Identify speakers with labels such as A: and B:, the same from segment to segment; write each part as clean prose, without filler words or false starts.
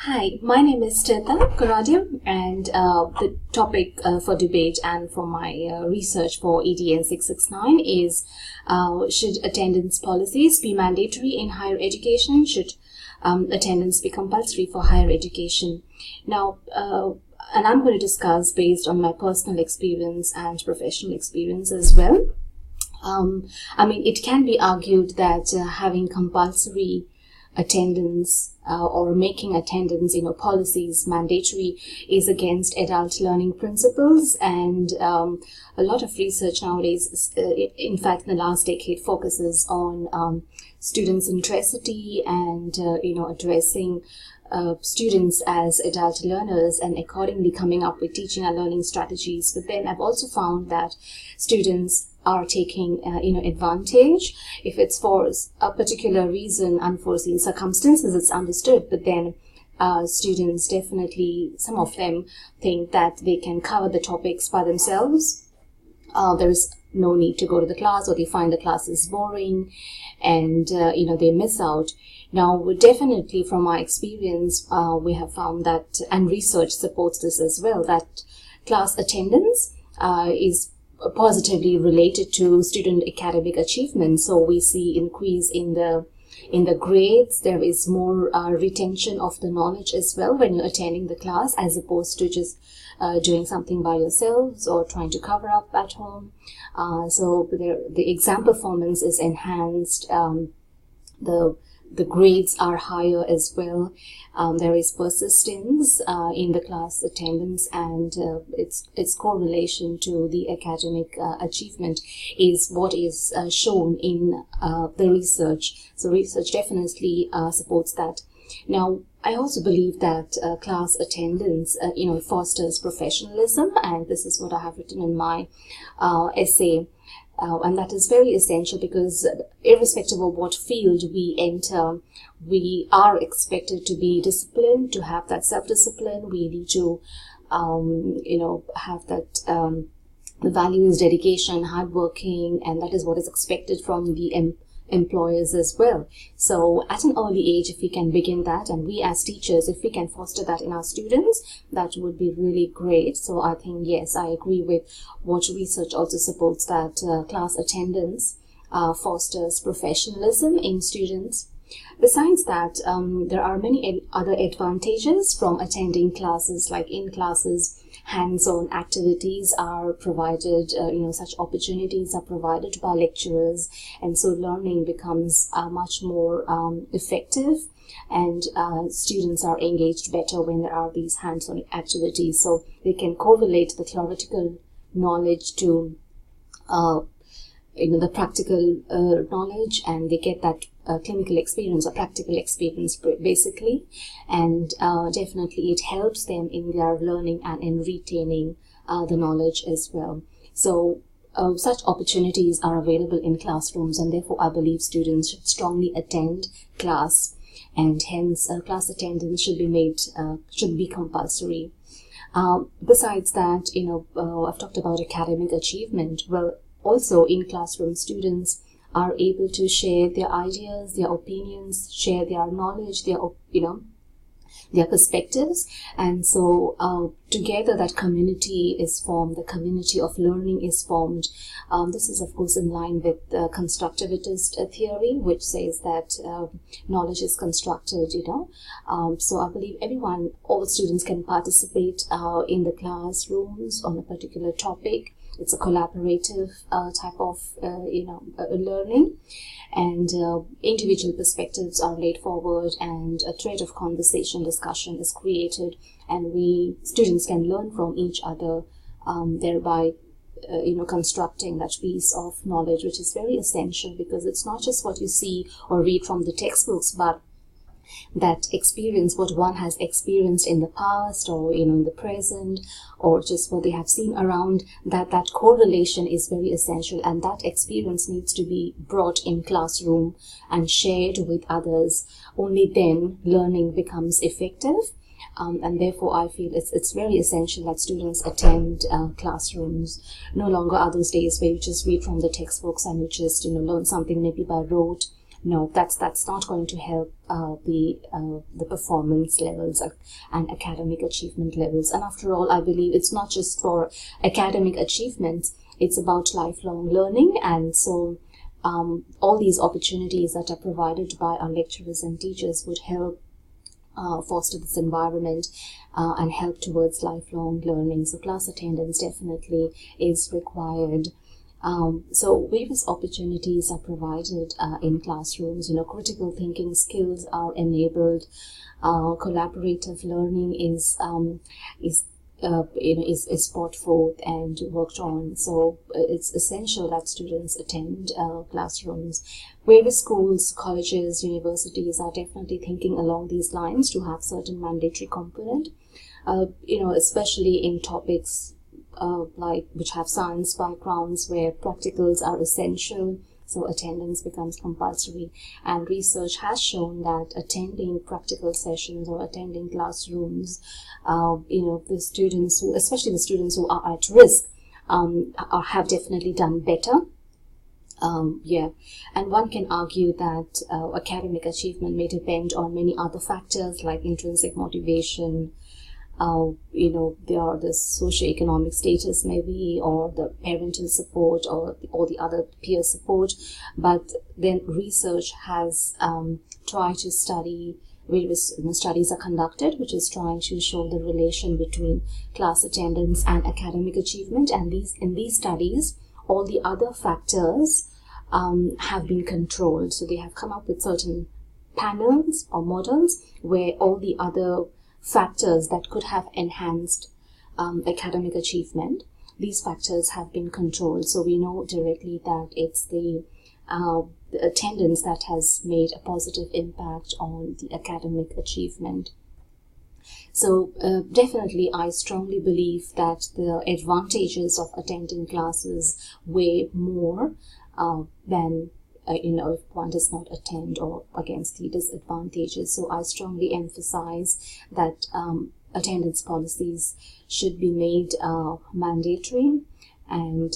A: Hi, my name is Tirtha Karadia, and the topic for debate and for my research for EDN 669 is should attendance policies be mandatory in higher education? Should attendance be compulsory for higher education? Now, and I'm going to discuss based on my personal experience and professional experience as well. It can be argued that having compulsory attendance or making attendance, policies mandatory is against adult learning principles, and a lot of research nowadays, in fact, in the last decade, focuses on student centricity and addressing students as adult learners and accordingly coming up with teaching and learning strategies. But then I've also found that students are taking advantage. If it's for a particular reason, unforeseen circumstances, it's understood, but then students definitely, some of them think that they can cover the topics by themselves. There is no need to go to the class, or they find the class is boring, and they miss out. Now, definitely from my experience, we have found that, and research supports this as well, that class attendance is positively related to student academic achievement. So we see increase in the grades. There is more retention of the knowledge as well when you're attending the class, as opposed to just doing something by yourselves or trying to cover up at home. So the exam performance is enhanced. The grades are higher as well. There is persistence in the class attendance, and its correlation to the academic achievement is what is shown in the research. So research definitely supports that. Now, I also believe that class attendance, fosters professionalism, and this is what I have written in my essay. And that is very essential because irrespective of what field we enter, we are expected to be disciplined, to have that self-discipline. We need to, have that the values, dedication, hardworking, and that is what is expected from the employers as well. So at an early age, if we can begin that, and we as teachers, if we can foster that in our students, that would be really great. So I think, yes, I agree with what research also supports, that class attendance fosters professionalism in students. Besides that, there are many other advantages from attending classes, like in classes, hands-on activities are provided, such opportunities are provided by lecturers, and so learning becomes much more effective, and students are engaged better when there are these hands-on activities. So they can correlate the theoretical knowledge to the practical knowledge, and they get that clinical experience or practical experience basically, and definitely it helps them in their learning and in retaining the knowledge as well. So such opportunities are available in classrooms, and therefore I believe students should strongly attend class, and hence class attendance should be compulsory. Besides that, I've talked about academic achievement. Well, also in classroom, students are able to share their ideas, their opinions, share their knowledge, their perspectives, and so together that community is formed, the community of learning is formed. This is of course in line with constructivist theory, which says that knowledge is constructed, so I believe all students can participate in the classrooms on a particular topic. It's a collaborative type of, learning, and individual perspectives are laid forward, and a thread of conversation, discussion is created, and students can learn from each other, thereby, constructing that piece of knowledge, which is very essential, because it's not just what you see or read from the textbooks, but that experience, what one has experienced in the past, or in the present, or just what they have seen around, that correlation is very essential, and that experience needs to be brought in classroom and shared with others. Only then learning becomes effective, and therefore I feel it's very essential that students attend classrooms. No longer are those days where you just read from the textbooks and you just learn something maybe by rote, no, that's not going to help the performance levels and academic achievement levels. And after all, I believe it's not just for academic achievements, it's about lifelong learning. And so all these opportunities that are provided by our lecturers and teachers would help foster this environment and help towards lifelong learning. So class attendance definitely is required. So various opportunities are provided in classrooms. Critical thinking skills are enabled. Collaborative learning is brought forth and worked on. So it's essential that students attend classrooms. Various schools, colleges, universities are definitely thinking along these lines to have certain mandatory component, especially in topics like which have science backgrounds where practicals are essential. So attendance becomes compulsory, and research has shown that attending practical sessions or attending classrooms, the students who, especially the students who are at risk, have definitely done better. And one can argue that academic achievement may depend on many other factors like intrinsic motivation, the socioeconomic status maybe, or the parental support, or the other peer support. But then research has tried to study, various studies are conducted which is trying to show the relation between class attendance and academic achievement. And in these studies, all the other factors have been controlled. So they have come up with certain panels or models where all the other factors that could have enhanced academic achievement, these factors have been controlled. So we know directly that it's the attendance that has made a positive impact on the academic achievement. So definitely I strongly believe that the advantages of attending classes weigh more than if one does not attend, or against the disadvantages. So I strongly emphasize that attendance policies should be made mandatory, and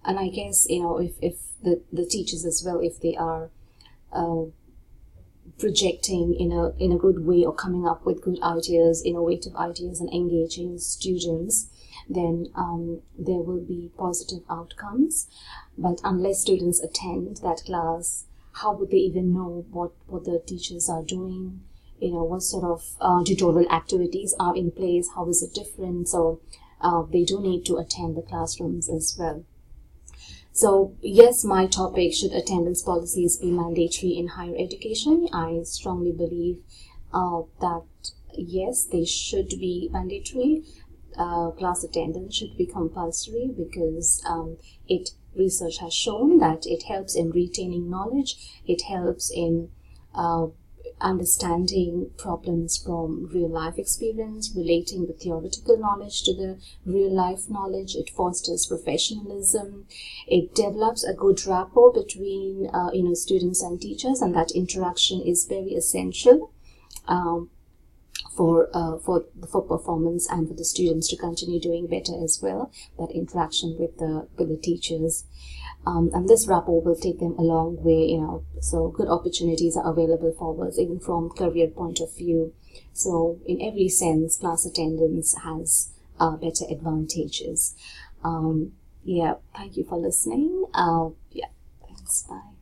A: I guess if the teachers as well, if they are projecting in a good way or coming up with good ideas, innovative ideas, and engaging students, then there will be positive outcomes. But unless students attend that class, how would they even know what the teachers are doing? What sort of tutorial activities are in place? How is it different? So they do need to attend the classrooms as well. So yes, my topic, should attendance policies be mandatory in higher education? I strongly believe that yes, they should be mandatory. Class attendance should be compulsory because research has shown that it helps in retaining knowledge. It helps in understanding problems from real life experience, relating the theoretical knowledge to the real life knowledge. It fosters professionalism. It develops a good rapport between students and teachers, and that interaction is very essential for performance and for the students to continue doing better as well. That interaction with the teachers. And this rapport will take them a long way, so good opportunities are available for us, even from career point of view. So in every sense, class attendance has better advantages. Thank you for listening. Thanks, bye.